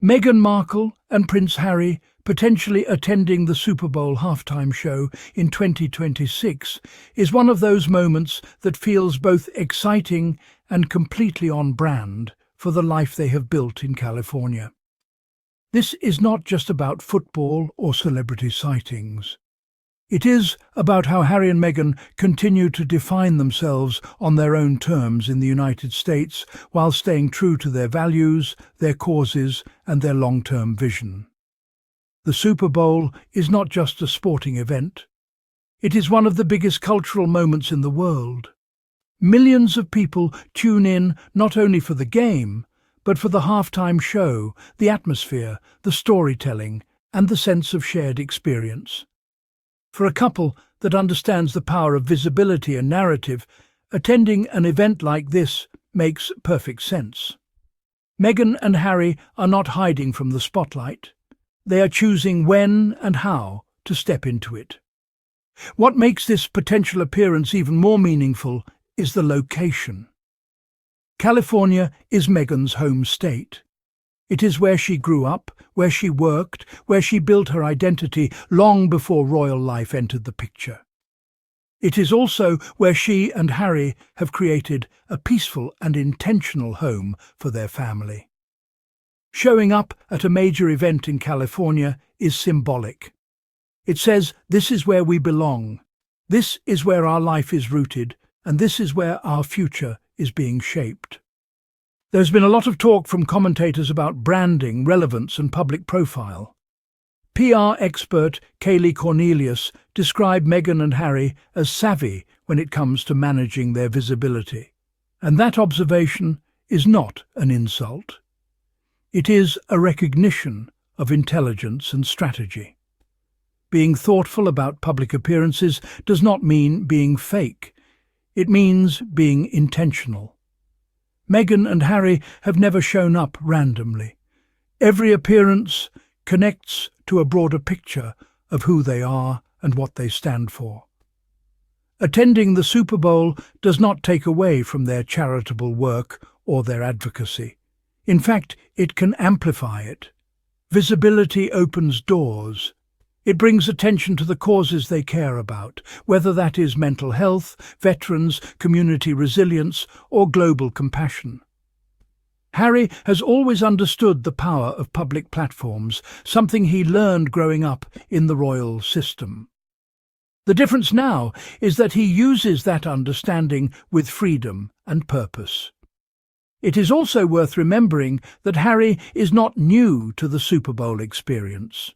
Meghan Markle and Prince Harry potentially attending the Super Bowl halftime show in 2026 is one of those moments that feels both exciting and completely on brand for the life they have built in California. This is not just about football or celebrity sightings. It is about how Harry and Meghan continue to define themselves on their own terms in the United States while staying true to their values, their causes, and their long-term vision. The Super Bowl is not just a sporting event. It is one of the biggest cultural moments in the world. Millions of people tune in not only for the game, but for the halftime show, the atmosphere, the storytelling, and the sense of shared experience. For a couple that understands the power of visibility and narrative, attending an event like this makes perfect sense. Meghan and Harry are not hiding from the spotlight. They are choosing when and how to step into it. What makes this potential appearance even more meaningful is the location. California is Meghan's home state. It is where she grew up, where she worked, where she built her identity long before royal life entered the picture. It is also where she and Harry have created a peaceful and intentional home for their family. Showing up at a major event in California is symbolic. It says, this is where we belong, this is where our life is rooted, and this is where our future is being shaped. There's been a lot of talk from commentators about branding, relevance, and public profile. PR expert Kayleigh Cornelius described Meghan and Harry as savvy when it comes to managing their visibility. And that observation is not an insult. It is a recognition of intelligence and strategy. Being thoughtful about public appearances does not mean being fake. It means being intentional. Meghan and Harry have never shown up randomly. Every appearance connects to a broader picture of who they are and what they stand for. Attending the Super Bowl does not take away from their charitable work or their advocacy. In fact, it can amplify it. Visibility opens doors. It brings attention to the causes they care about, whether that is mental health, veterans, community resilience, or global compassion. Harry has always understood the power of public platforms, something he learned growing up in the royal system. The difference now is that he uses that understanding with freedom and purpose. It is also worth remembering that Harry is not new to the Super Bowl experience.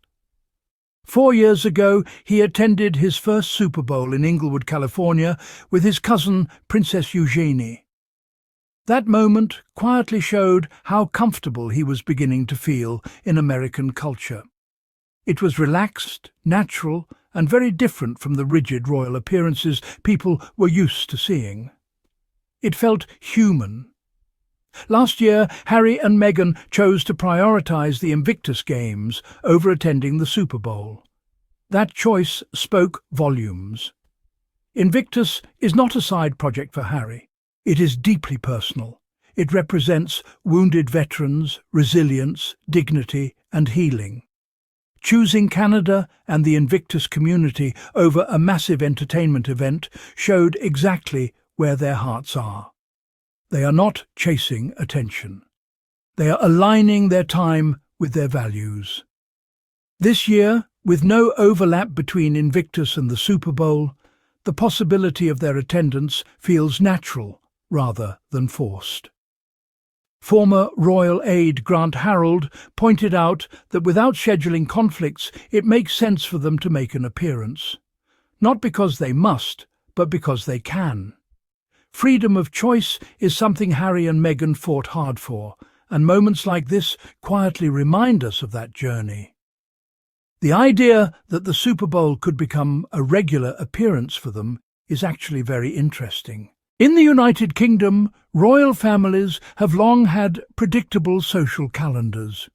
4 years ago, he attended his first Super Bowl in Inglewood, California, with his cousin, Princess Eugenie. That moment quietly showed how comfortable he was beginning to feel in American culture. It was relaxed, natural, and very different from the rigid royal appearances people were used to seeing. It felt human. Last year, Harry and Meghan chose to prioritize the Invictus Games over attending the Super Bowl. That choice spoke volumes. Invictus is not a side project for Harry. It is deeply personal. It represents wounded veterans, resilience, dignity, and healing. Choosing Canada and the Invictus community over a massive entertainment event showed exactly where their hearts are. They are not chasing attention. They are aligning their time with their values. This year, with no overlap between Invictus and the Super Bowl, the possibility of their attendance feels natural rather than forced. Former royal aide Grant Harold pointed out that without scheduling conflicts, it makes sense for them to make an appearance. Not because they must, but because they can. Freedom of choice is something Harry and Meghan fought hard for, and moments like this quietly remind us of that journey. The idea that the Super Bowl could become a regular appearance for them is actually very interesting. In the United Kingdom, royal families have long had predictable social calendars.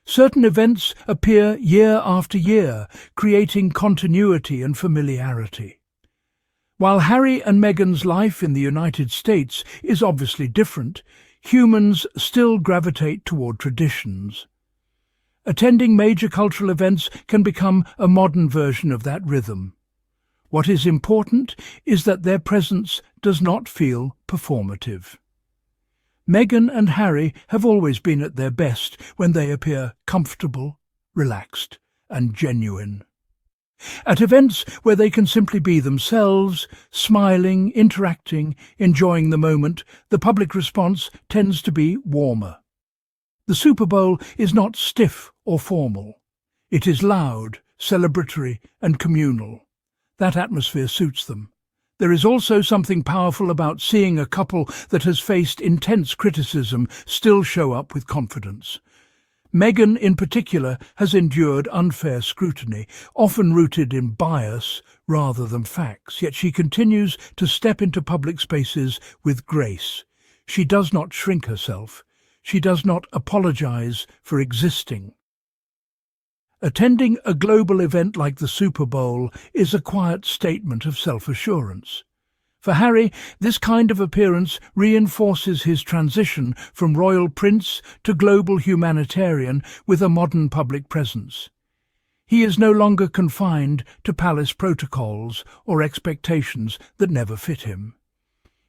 Certain events appear year after year, creating continuity and familiarity. While Harry and Meghan's life in the United States is obviously different, humans still gravitate toward traditions. Attending major cultural events can become a modern version of that rhythm. What is important is that their presence does not feel performative. Meghan and Harry have always been at their best when they appear comfortable, relaxed, and genuine. At events where they can simply be themselves, smiling, interacting, enjoying the moment, the public response tends to be warmer. The Super Bowl is not stiff or formal. It is loud, celebratory, and communal. That atmosphere suits them. There is also something powerful about seeing a couple that has faced intense criticism still show up with confidence. Meghan, in particular, has endured unfair scrutiny, often rooted in bias rather than facts, yet she continues to step into public spaces with grace. She does not shrink herself. She does not apologize for existing. Attending a global event like the Super Bowl is a quiet statement of self-assurance. For Harry, this kind of appearance reinforces his transition from royal prince to global humanitarian with a modern public presence. He is no longer confined to palace protocols or expectations that never fit him.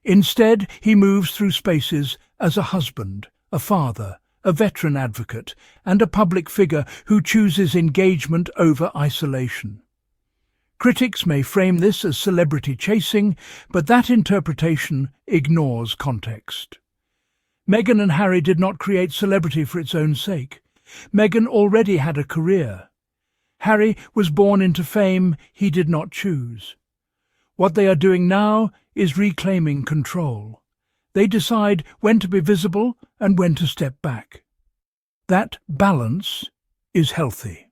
Instead, he moves through spaces as a husband, a father, a veteran advocate, and a public figure who chooses engagement over isolation. Critics may frame this as celebrity chasing, but that interpretation ignores context. Meghan and Harry did not create celebrity for its own sake. Meghan already had a career. Harry was born into fame he did not choose. What they are doing now is reclaiming control. They decide when to be visible and when to step back. That balance is healthy.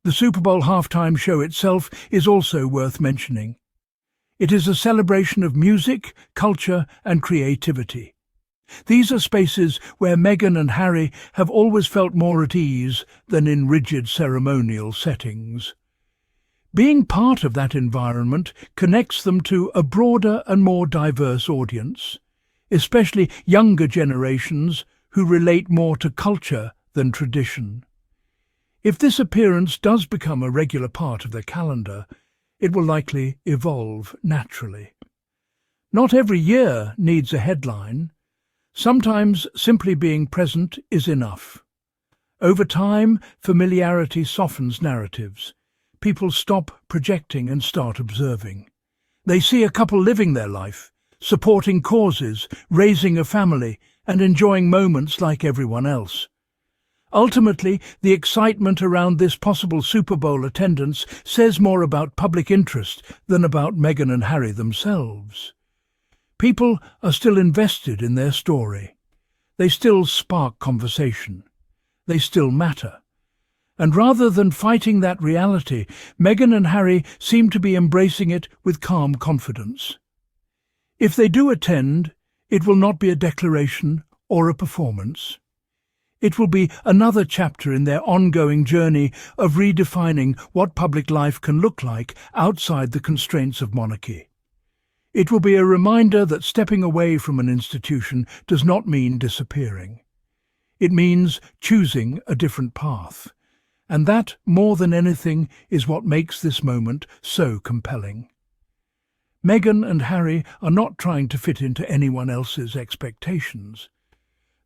The Super Bowl halftime show itself is also worth mentioning. It is a celebration of music, culture, and creativity. These are spaces where Meghan and Harry have always felt more at ease than in rigid ceremonial settings. Being part of that environment connects them to a broader and more diverse audience, especially younger generations who relate more to culture than tradition. If this appearance does become a regular part of their calendar, it will likely evolve naturally. Not every year needs a headline. Sometimes simply being present is enough. Over time, familiarity softens narratives. People stop projecting and start observing. They see a couple living their life, supporting causes, raising a family, and enjoying moments like everyone else. Ultimately, the excitement around this possible Super Bowl attendance says more about public interest than about Meghan and Harry themselves. People are still invested in their story. They still spark conversation. They still matter. And rather than fighting that reality, Meghan and Harry seem to be embracing it with calm confidence. If they do attend, it will not be a declaration or a performance. It will be another chapter in their ongoing journey of redefining what public life can look like outside the constraints of monarchy. It will be a reminder that stepping away from an institution does not mean disappearing. It means choosing a different path. And that, more than anything, is what makes this moment so compelling. Meghan and Harry are not trying to fit into anyone else's expectations.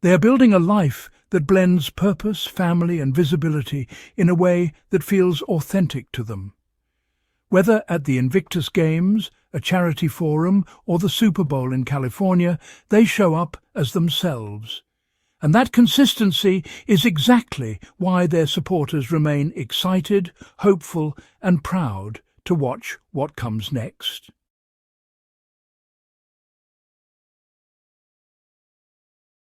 They are building a life that blends purpose, family, and visibility in a way that feels authentic to them. Whether at the Invictus Games, a charity forum, or the Super Bowl in California, they show up as themselves. And that consistency is exactly why their supporters remain excited, hopeful, and proud to watch what comes next.